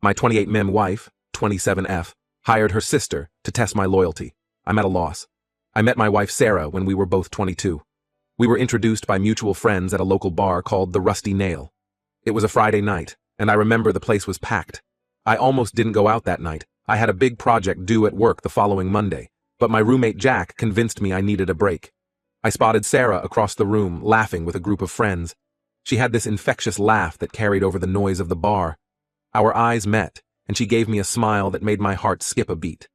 My 28mm wife, 27F, hired her sister to test my loyalty. I'm at a loss. I met my wife Sarah when we were both 22. We were introduced by mutual friends at a local bar called the Rusty Nail. It was a Friday night, and I remember the place was packed. I almost didn't go out that night. I had a big project due at work the following Monday, but my roommate Jack convinced me I needed a break. I spotted Sarah across the room, laughing with a group of friends. She had this infectious laugh that carried over the noise of the bar. Our eyes met, and she gave me a smile that made my heart skip a beat.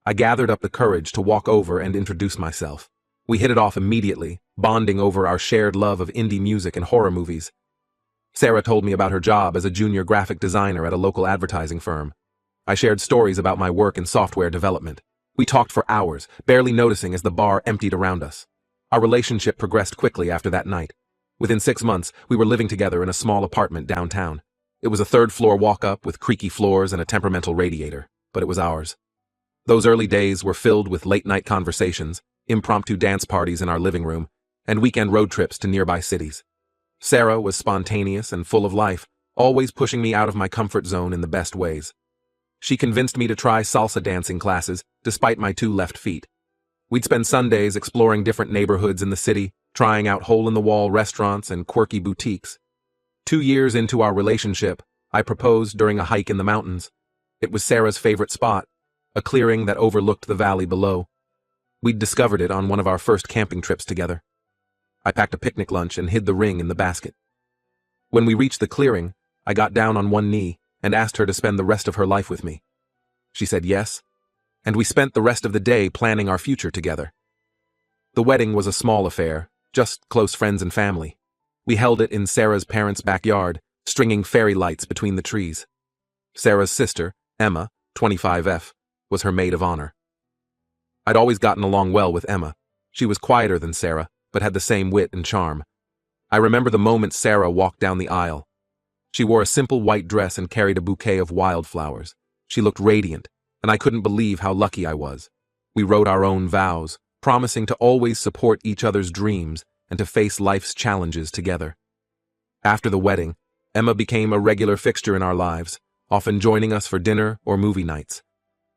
I gathered up the courage to walk over and introduce myself. We hit it off immediately, bonding over our shared love of indie music and horror movies. Sarah told me about her job as a junior graphic designer at a local advertising firm. I shared stories about my work in software development. We talked for hours, barely noticing as the bar emptied around us. Our relationship progressed quickly after that night. Within 6 months, we were living together in a small apartment downtown. It was a third-floor walk-up with creaky floors and a temperamental radiator, but it was ours. Those early days were filled with late-night conversations, impromptu dance parties in our living room, and weekend road trips to nearby cities. Sarah was spontaneous and full of life, always pushing me out of my comfort zone in the best ways. She convinced me to try salsa dancing classes, despite my 2 left feet. We'd spend Sundays exploring different neighborhoods in the city, trying out hole-in-the-wall restaurants and quirky boutiques. 2 years into our relationship, I proposed during a hike in the mountains. It was Sarah's favorite spot, a clearing that overlooked the valley below. We'd discovered it on one of our first camping trips together. I packed a picnic lunch and hid the ring in the basket. When we reached the clearing, I got down on one knee and asked her to spend the rest of her life with me. She said yes, and we spent the rest of the day planning our future together. The wedding was a small affair, just close friends and family. We held it in Sarah's parents' backyard, stringing fairy lights between the trees. Sarah's sister, Emma, 25F, was her maid of honor. I'd always gotten along well with Emma. She was quieter than Sarah, but had the same wit and charm. I remember the moment Sarah walked down the aisle. She wore a simple white dress and carried a bouquet of wildflowers. She looked radiant, and I couldn't believe how lucky I was. We wrote our own vows, promising to always support each other's dreams and to face life's challenges together. After the wedding, Emma became a regular fixture in our lives, often joining us for dinner or movie nights.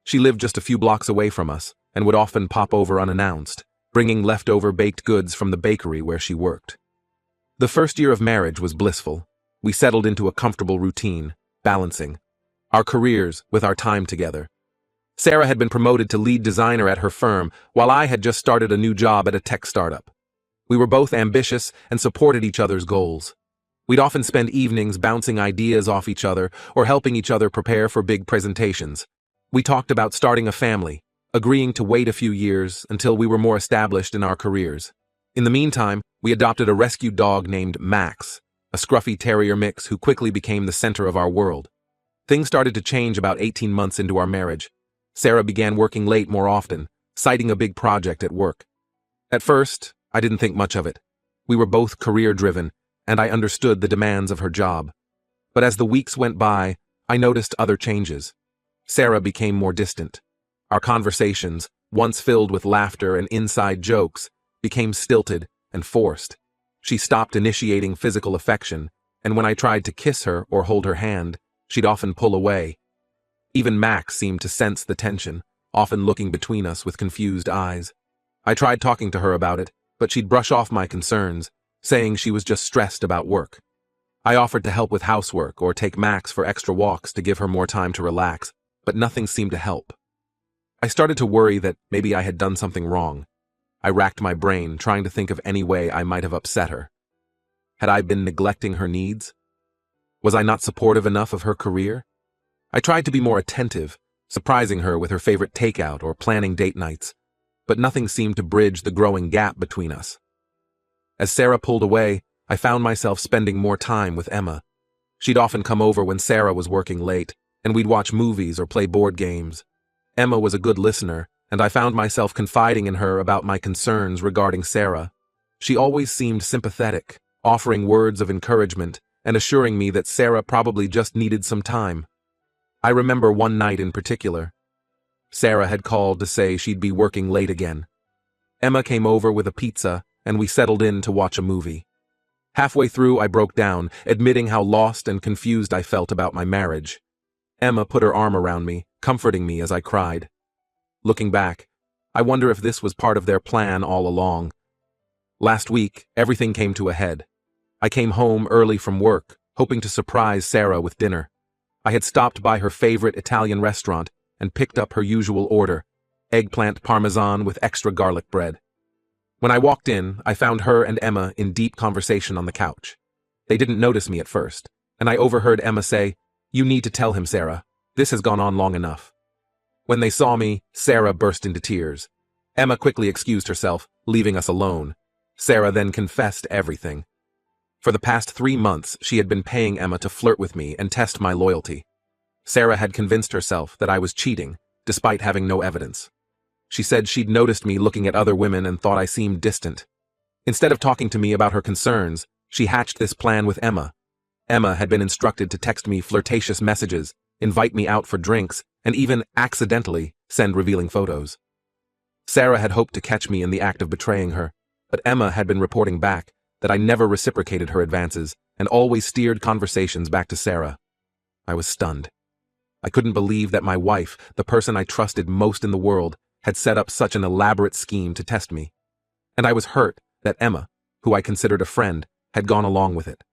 She lived just a few blocks away from us and would often pop over unannounced, bringing leftover baked goods from the bakery where she worked. The first year of marriage was blissful. We settled into a comfortable routine, balancing our careers with our time together. Sarah had been promoted to lead designer at her firm, while I had just started a new job at a tech startup. We were both ambitious and supported each other's goals. We'd often spend evenings bouncing ideas off each other or helping each other prepare for big presentations. We talked about starting a family, agreeing to wait a few years until we were more established in our careers. In the meantime, we adopted a rescue dog named Max, a scruffy terrier mix who quickly became the center of our world. Things started to change about 18 months into our marriage. Sarah began working late more often, citing a big project at work. At first, I didn't think much of it. We were both career-driven, and I understood the demands of her job. But as the weeks went by, I noticed other changes. Sarah became more distant. Our conversations, once filled with laughter and inside jokes, became stilted and forced. She stopped initiating physical affection, and when I tried to kiss her or hold her hand, she'd often pull away. Even Max seemed to sense the tension, often looking between us with confused eyes. I tried talking to her about it, but she'd brush off my concerns, saying she was just stressed about work. I offered to help with housework or take Max for extra walks to give her more time to relax, but nothing seemed to help. I started to worry that maybe I had done something wrong. I racked my brain, trying to think of any way I might have upset her. Had I been neglecting her needs? Was I not supportive enough of her career? I tried to be more attentive, surprising her with her favorite takeout or planning date nights, but nothing seemed to bridge the growing gap between us. As Sarah pulled away, I found myself spending more time with Emma. She'd often come over when Sarah was working late, and we'd watch movies or play board games. Emma was a good listener, and I found myself confiding in her about my concerns regarding Sarah. She always seemed sympathetic, offering words of encouragement and assuring me that Sarah probably just needed some time. I remember one night in particular. Sarah had called to say she'd be working late again. Emma came over with a pizza, and we settled in to watch a movie. Halfway through, I broke down, admitting how lost and confused I felt about my marriage. Emma put her arm around me, comforting me as I cried. Looking back, I wonder if this was part of their plan all along. Last week, everything came to a head. I came home early from work, hoping to surprise Sarah with dinner. I had stopped by her favorite Italian restaurant and picked up her usual order, eggplant parmesan with extra garlic bread. When I walked in, I found her and Emma in deep conversation on the couch. They didn't notice me at first, and I overheard Emma say, "You need to tell him, Sarah. This has gone on long enough." When they saw me, Sarah burst into tears. Emma quickly excused herself, leaving us alone. Sarah then confessed everything. For the past 3 months, she had been paying Emma to flirt with me and test my loyalty. Sarah had convinced herself that I was cheating, despite having no evidence. She said she'd noticed me looking at other women and thought I seemed distant. Instead of talking to me about her concerns, she hatched this plan with Emma. Emma had been instructed to text me flirtatious messages, invite me out for drinks, and even accidentally send revealing photos. Sarah had hoped to catch me in the act of betraying her, but Emma had been reporting back that I never reciprocated her advances and always steered conversations back to Sarah. I was stunned. I couldn't believe that my wife, the person I trusted most in the world, had set up such an elaborate scheme to test me. And I was hurt that Emma, who I considered a friend, had gone along with it.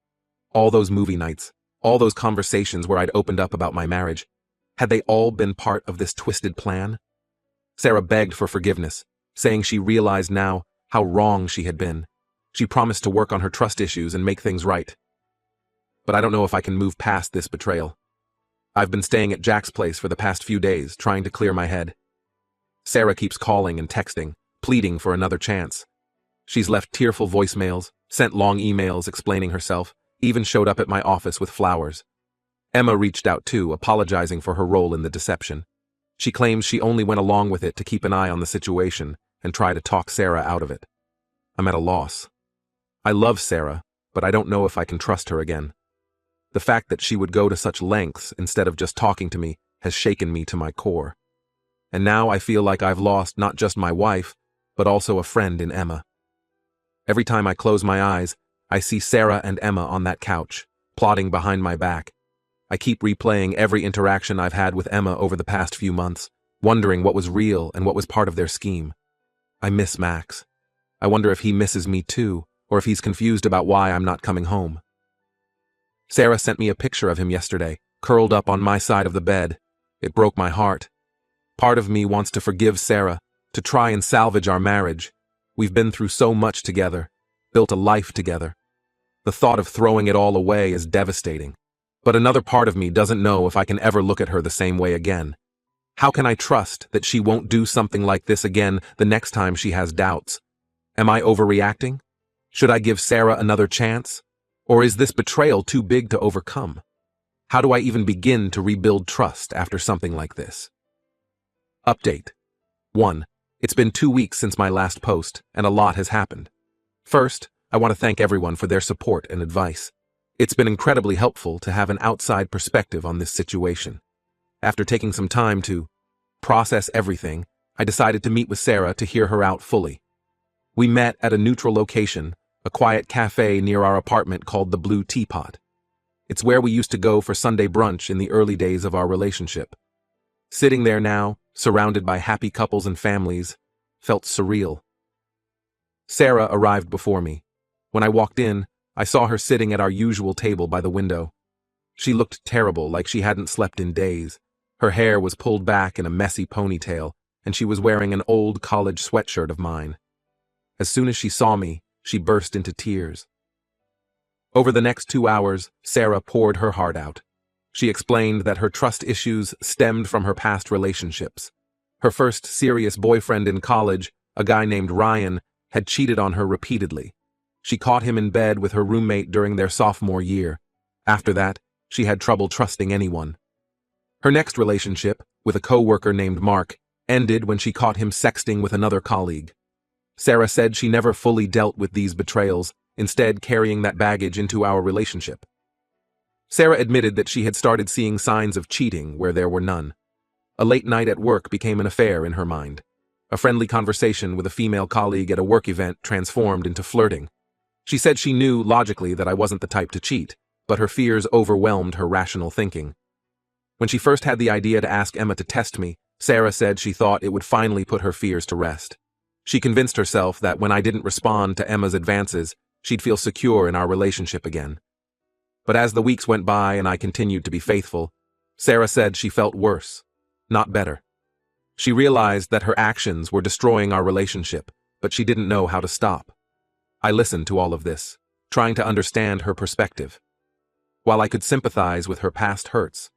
All those movie nights, all those conversations where I'd opened up about my marriage, had they all been part of this twisted plan? Sarah begged for forgiveness, saying she realized now how wrong she had been. She promised to work on her trust issues and make things right. But I don't know if I can move past this betrayal. I've been staying at Jack's place for the past few days, trying to clear my head. Sarah keeps calling and texting, pleading for another chance. She's left tearful voicemails, sent long emails explaining herself, even showed up at my office with flowers. Emma reached out too, apologizing for her role in the deception. She claims she only went along with it to keep an eye on the situation and try to talk Sarah out of it. I'm at a loss. I love Sarah, but I don't know if I can trust her again. The fact that she would go to such lengths instead of just talking to me has shaken me to my core. And now I feel like I've lost not just my wife, but also a friend in Emma. Every time I close my eyes, I see Sarah and Emma on that couch, plotting behind my back. I keep replaying every interaction I've had with Emma over the past few months, wondering what was real and what was part of their scheme. I miss Max. I wonder if he misses me too, or if he's confused about why I'm not coming home. Sarah sent me a picture of him yesterday, curled up on my side of the bed. It broke my heart. Part of me wants to forgive Sarah, to try and salvage our marriage. We've been through so much together, built a life together. The thought of throwing it all away is devastating. But another part of me doesn't know if I can ever look at her the same way again. How can I trust that she won't do something like this again the next time she has doubts? Am I overreacting? Should I give Sarah another chance? Or is this betrayal too big to overcome? How do I even begin to rebuild trust after something like this? Update. 1. It's been 2 weeks since my last post, and a lot has happened. First, I want to thank everyone for their support and advice. It's been incredibly helpful to have an outside perspective on this situation. After taking some time to process everything, I decided to meet with Sarah to hear her out fully. We met at a neutral location, a quiet cafe near our apartment called the Blue Teapot. It's where we used to go for Sunday brunch in the early days of our relationship. Sitting there now, surrounded by happy couples and families, felt surreal. Sarah arrived before me. When I walked in, I saw her sitting at our usual table by the window. She looked terrible, like she hadn't slept in days. Her hair was pulled back in a messy ponytail, and she was wearing an old college sweatshirt of mine. As soon as she saw me, she burst into tears. Over the next 2 hours, Sarah poured her heart out. She explained that her trust issues stemmed from her past relationships. Her first serious boyfriend in college, a guy named Ryan, had cheated on her repeatedly. She caught him in bed with her roommate during their sophomore year. After that, she had trouble trusting anyone. Her next relationship, with a co-worker named Mark, ended when she caught him sexting with another colleague. Sarah said she never fully dealt with these betrayals, instead carrying that baggage into our relationship. Sarah admitted that she had started seeing signs of cheating where there were none. A late night at work became an affair in her mind. A friendly conversation with a female colleague at a work event transformed into flirting. She said she knew logically that I wasn't the type to cheat, but her fears overwhelmed her rational thinking. When she first had the idea to ask Emma to test me, Sarah said she thought it would finally put her fears to rest. She convinced herself that when I didn't respond to Emma's advances, she'd feel secure in our relationship again. But as the weeks went by and I continued to be faithful, Sarah said she felt worse, not better. She realized that her actions were destroying our relationship, but she didn't know how to stop. I listened to all of this, trying to understand her perspective. While I could sympathize with her past hurts,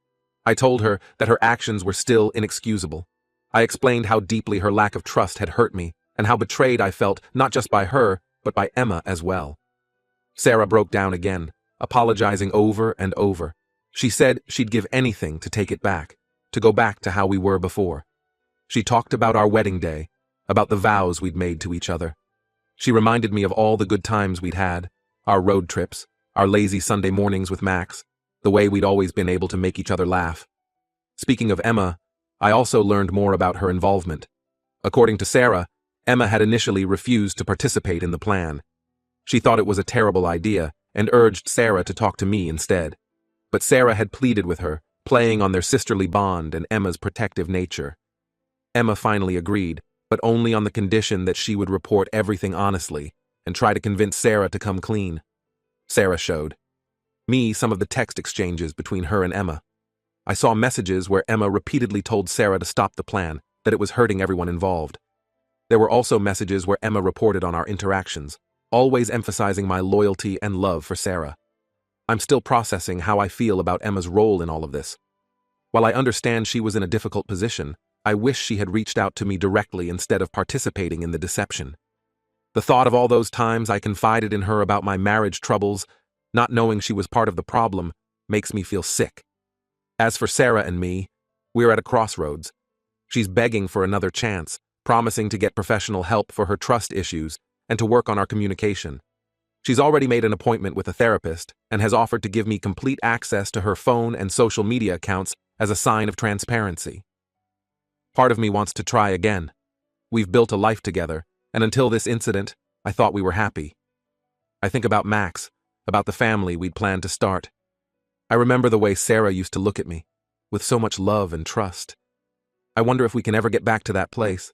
I told her that her actions were still inexcusable. I explained how deeply her lack of trust had hurt me, and how betrayed I felt not just by her, but by Emma as well. Sarah broke down again, apologizing over and over. She said she'd give anything to take it back, to go back to how we were before. She talked about our wedding day, about the vows we'd made to each other. She reminded me of all the good times we'd had, our road trips, our lazy Sunday mornings with Max, the way we'd always been able to make each other laugh. Speaking of Emma, I also learned more about her involvement. According to Sarah, Emma had initially refused to participate in the plan. She thought it was a terrible idea and urged Sarah to talk to me instead. But Sarah had pleaded with her, playing on their sisterly bond and Emma's protective nature. Emma finally agreed, but only on the condition that she would report everything honestly and try to convince Sarah to come clean. Sarah showed me some of the text exchanges between her and Emma. I saw messages where Emma repeatedly told Sarah to stop the plan, that it was hurting everyone involved. There were also messages where Emma reported on our interactions, always emphasizing my loyalty and love for Sarah. I'm still processing how I feel about Emma's role in all of this. While I understand she was in a difficult position, I wish she had reached out to me directly instead of participating in the deception. The thought of all those times I confided in her about my marriage troubles, not knowing she was part of the problem, makes me feel sick. As for Sarah and me, we're at a crossroads. She's begging for another chance, promising to get professional help for her trust issues and to work on our communication. She's already made an appointment with a therapist and has offered to give me complete access to her phone and social media accounts as a sign of transparency. Part of me wants to try again. We've built a life together, and until this incident, I thought we were happy. I think about Max, about the family we'd planned to start. I remember the way Sarah used to look at me, with so much love and trust. I wonder if we can ever get back to that place.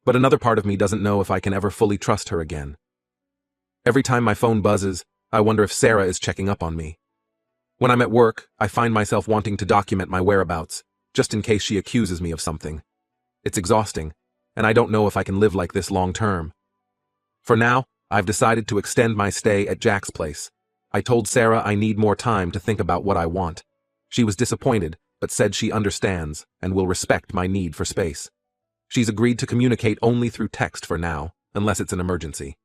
But another part of me doesn't know if I can ever fully trust her again. Every time my phone buzzes, I wonder if Sarah is checking up on me. When I'm at work, I find myself wanting to document my whereabouts, just in case she accuses me of something. It's exhausting, and I don't know if I can live like this long term. For now, I've decided to extend my stay at Jack's place. I told Sarah I need more time to think about what I want. She was disappointed, but said she understands and will respect my need for space. She's agreed to communicate only through text for now, unless it's an emergency.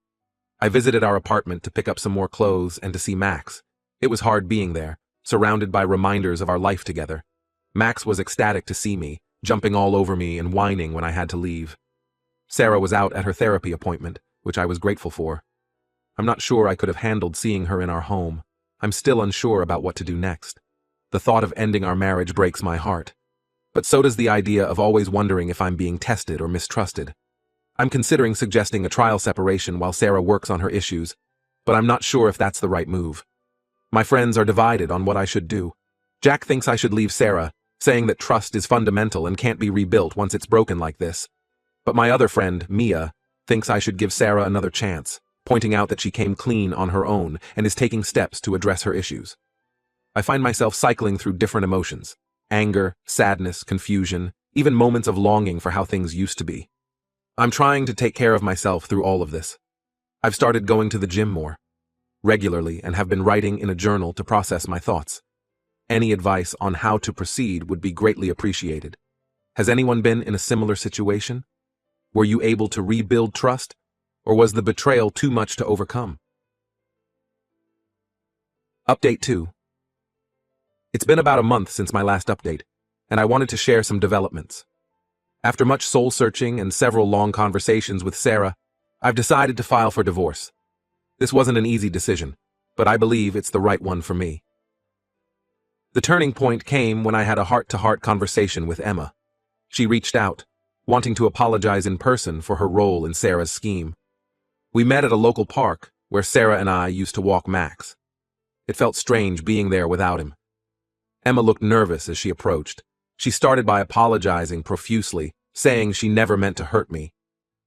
I visited our apartment to pick up some more clothes and to see Max. It was hard being there, surrounded by reminders of our life together. Max was ecstatic to see me, jumping all over me and whining when I had to leave. Sarah was out at her therapy appointment, which I was grateful for. I'm not sure I could have handled seeing her in our home. I'm still unsure about what to do next. The thought of ending our marriage breaks my heart. But so does the idea of always wondering if I'm being tested or mistrusted. I'm considering suggesting a trial separation while Sarah works on her issues, but I'm not sure if that's the right move. My friends are divided on what I should do. Jack thinks I should leave Sarah, saying that trust is fundamental and can't be rebuilt once it's broken like this. But my other friend, Mia, thinks I should give Sarah another chance, pointing out that she came clean on her own and is taking steps to address her issues. I find myself cycling through different emotions: anger, sadness, confusion, even moments of longing for how things used to be. I'm trying to take care of myself through all of this. I've started going to the gym more regularly and have been writing in a journal to process my thoughts. Any advice on how to proceed would be greatly appreciated. Has anyone been in a similar situation? Were you able to rebuild trust, or was the betrayal too much to overcome? Update 2. It's been about a month since my last update, and I wanted to share some developments. After much soul-searching and several long conversations with Sarah, I've decided to file for divorce. This wasn't an easy decision, but I believe it's the right one for me. The turning point came when I had a heart-to-heart conversation with Emma. She reached out, wanting to apologize in person for her role in Sarah's scheme. We met at a local park where Sarah and I used to walk Max. It felt strange being there without him. Emma looked nervous as she approached. She started by apologizing profusely, saying she never meant to hurt me.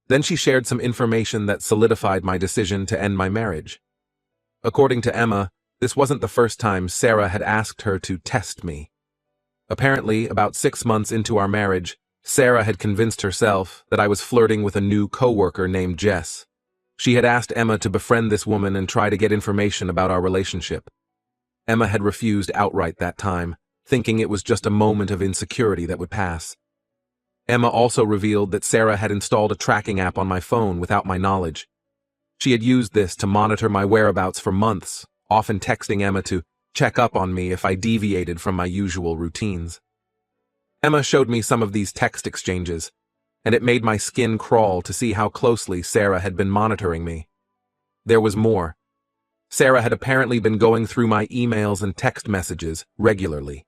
Then she shared some information that solidified my decision to end my marriage. According to Emma, this wasn't the first time Sarah had asked her to test me. Apparently, about 6 months into our marriage, Sarah had convinced herself that I was flirting with a new coworker named Jess. She had asked Emma to befriend this woman and try to get information about our relationship. Emma had refused outright that time, thinking it was just a moment of insecurity that would pass. Emma also revealed that Sarah had installed a tracking app on my phone without my knowledge. She had used this to monitor my whereabouts for months, often texting Emma to check up on me if I deviated from my usual routines. Emma showed me some of these text exchanges, and it made my skin crawl to see how closely Sarah had been monitoring me. There was more. Sarah had apparently been going through my emails and text messages regularly.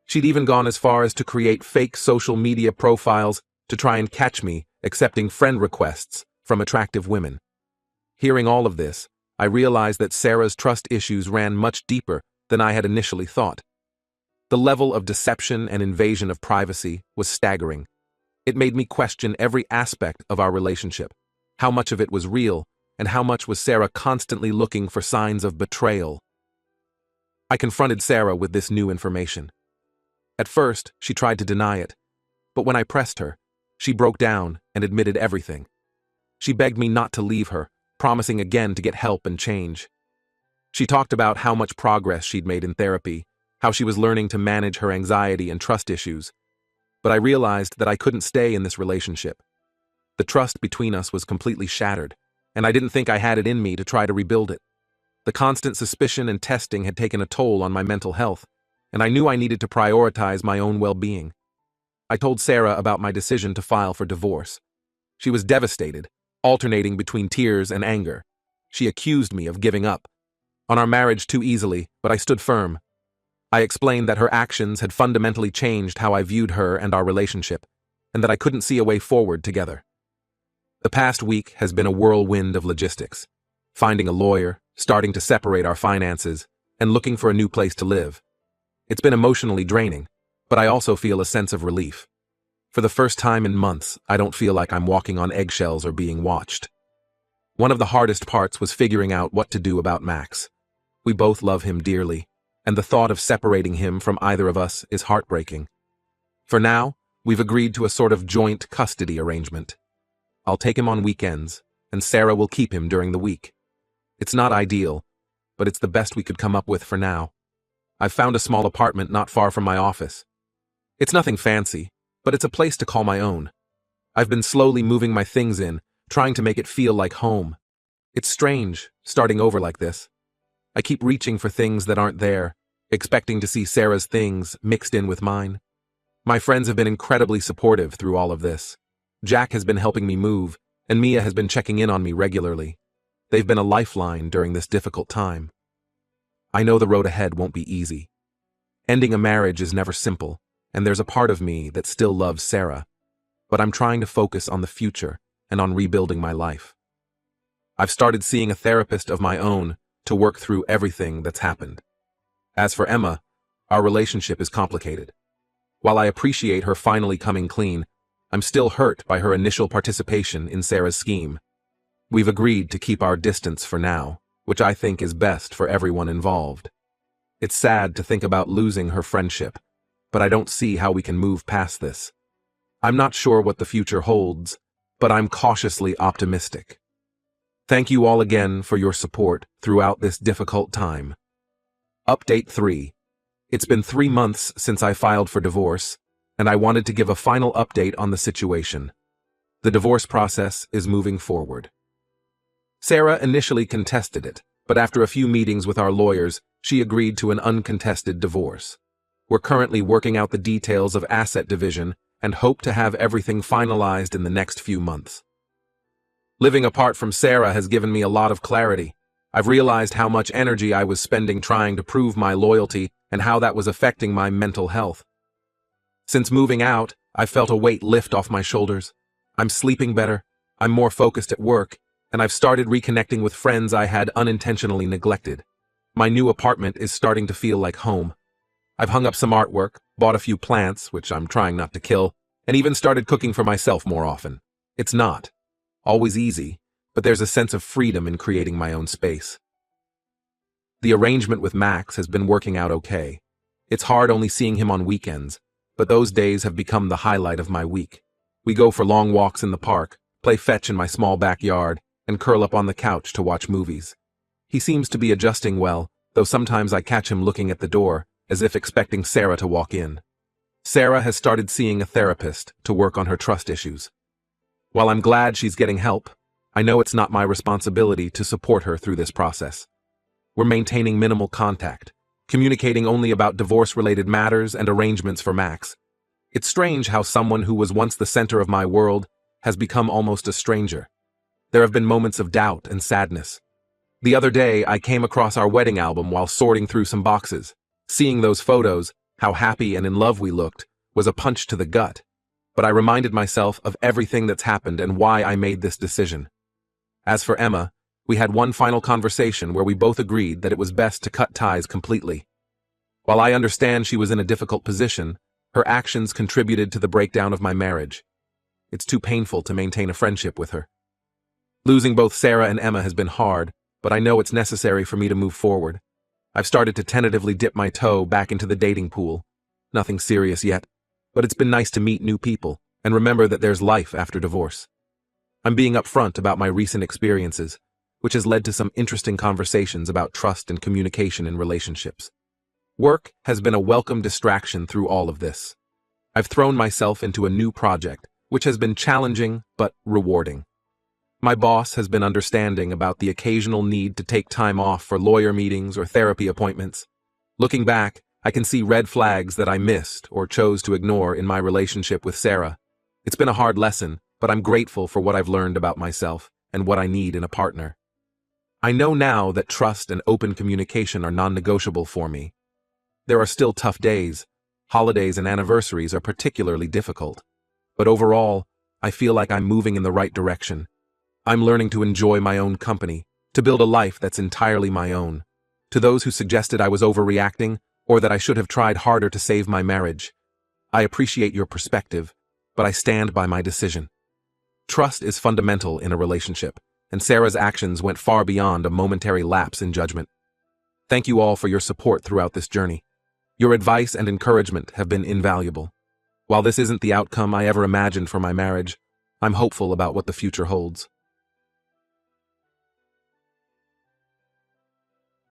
She'd even gone as far as to create fake social media profiles to try and catch me accepting friend requests from attractive women. Hearing all of this, I realized that Sarah's trust issues ran much deeper than I had initially thought. The level of deception and invasion of privacy was staggering. It made me question every aspect of our relationship, how much of it was real, and how much was Sarah constantly looking for signs of betrayal. I confronted Sarah with this new information. At first, she tried to deny it, but when I pressed her, she broke down and admitted everything. She begged me not to leave her, promising again to get help and change. She talked about how much progress she'd made in therapy, how she was learning to manage her anxiety and trust issues. But I realized that I couldn't stay in this relationship. The trust between us was completely shattered, and I didn't think I had it in me to try to rebuild it. The constant suspicion and testing had taken a toll on my mental health, and I knew I needed to prioritize my own well-being. I told Sarah about my decision to file for divorce. She was devastated, alternating between tears and anger. She accused me of giving up on our marriage too easily, but I stood firm. I explained that her actions had fundamentally changed how I viewed her and our relationship, and that I couldn't see a way forward together. The past week has been a whirlwind of logistics, finding a lawyer, starting to separate our finances, and looking for a new place to live. It's been emotionally draining, but I also feel a sense of relief. For the first time in months, I don't feel like I'm walking on eggshells or being watched. One of the hardest parts was figuring out what to do about Max. We both love him dearly, and the thought of separating him from either of us is heartbreaking. For now, we've agreed to a sort of joint custody arrangement. I'll take him on weekends, and Sarah will keep him during the week. It's not ideal, but it's the best we could come up with for now. I've found a small apartment not far from my office. It's nothing fancy, but it's a place to call my own. I've been slowly moving my things in, trying to make it feel like home. It's strange, starting over like this. I keep reaching for things that aren't there, expecting to see Sarah's things mixed in with mine. My friends have been incredibly supportive through all of this. Jack has been helping me move, and Mia has been checking in on me regularly. They've been a lifeline during this difficult time. I know the road ahead won't be easy. Ending a marriage is never simple, and there's a part of me that still loves Sarah, but I'm trying to focus on the future and on rebuilding my life. I've started seeing a therapist of my own to work through everything that's happened. As for Emma, our relationship is complicated. While I appreciate her finally coming clean, I'm still hurt by her initial participation in Sarah's scheme. We've agreed to keep our distance for now, which I think is best for everyone involved. It's sad to think about losing her friendship, but I don't see how we can move past this. I'm not sure what the future holds, but I'm cautiously optimistic. Thank you all again for your support throughout this difficult time. Update 3. It's been 3 months since I filed for divorce, and I wanted to give a final update on the situation. The divorce process is moving forward. Sarah initially contested it, but after a few meetings with our lawyers, she agreed to an uncontested divorce. We're currently working out the details of asset division and hope to have everything finalized in the next few months. Living apart from Sarah has given me a lot of clarity. I've realized how much energy I was spending trying to prove my loyalty and how that was affecting my mental health. Since moving out, I've felt a weight lift off my shoulders. I'm sleeping better, I'm more focused at work, and I've started reconnecting with friends I had unintentionally neglected. My new apartment is starting to feel like home. I've hung up some artwork, bought a few plants, which I'm trying not to kill, and even started cooking for myself more often. It's not always easy, but there's a sense of freedom in creating my own space. The arrangement with Max has been working out okay. It's hard only seeing him on weekends, but those days have become the highlight of my week. We go for long walks in the park, play fetch in my small backyard, and curl up on the couch to watch movies. He seems to be adjusting well, though sometimes I catch him looking at the door, as if expecting Sarah to walk in. Sarah has started seeing a therapist to work on her trust issues. While I'm glad she's getting help, I know it's not my responsibility to support her through this process. We're maintaining minimal contact, communicating only about divorce-related matters and arrangements for Max. It's strange how someone who was once the center of my world has become almost a stranger. There have been moments of doubt and sadness. The other day, I came across our wedding album while sorting through some boxes. Seeing those photos, how happy and in love we looked, was a punch to the gut. But I reminded myself of everything that's happened and why I made this decision. As for Emma, we had one final conversation where we both agreed that it was best to cut ties completely. While I understand she was in a difficult position, her actions contributed to the breakdown of my marriage. It's too painful to maintain a friendship with her. Losing both Sarah and Emma has been hard, but I know it's necessary for me to move forward. I've started to tentatively dip my toe back into the dating pool. Nothing serious yet, but it's been nice to meet new people and remember that there's life after divorce. I'm being upfront about my recent experiences, which has led to some interesting conversations about trust and communication in relationships. Work has been a welcome distraction through all of this. I've thrown myself into a new project, which has been challenging but rewarding. My boss has been understanding about the occasional need to take time off for lawyer meetings or therapy appointments. Looking back, I can see red flags that I missed or chose to ignore in my relationship with Sarah. It's been a hard lesson, but I'm grateful for what I've learned about myself and what I need in a partner. I know now that trust and open communication are non-negotiable for me. There are still tough days. Holidays and anniversaries are particularly difficult. But overall, I feel like I'm moving in the right direction. I'm learning to enjoy my own company, to build a life that's entirely my own. To those who suggested I was overreacting or that I should have tried harder to save my marriage, I appreciate your perspective, but I stand by my decision. Trust is fundamental in a relationship, and Sarah's actions went far beyond a momentary lapse in judgment. Thank you all for your support throughout this journey. Your advice and encouragement have been invaluable. While this isn't the outcome I ever imagined for my marriage, I'm hopeful about what the future holds.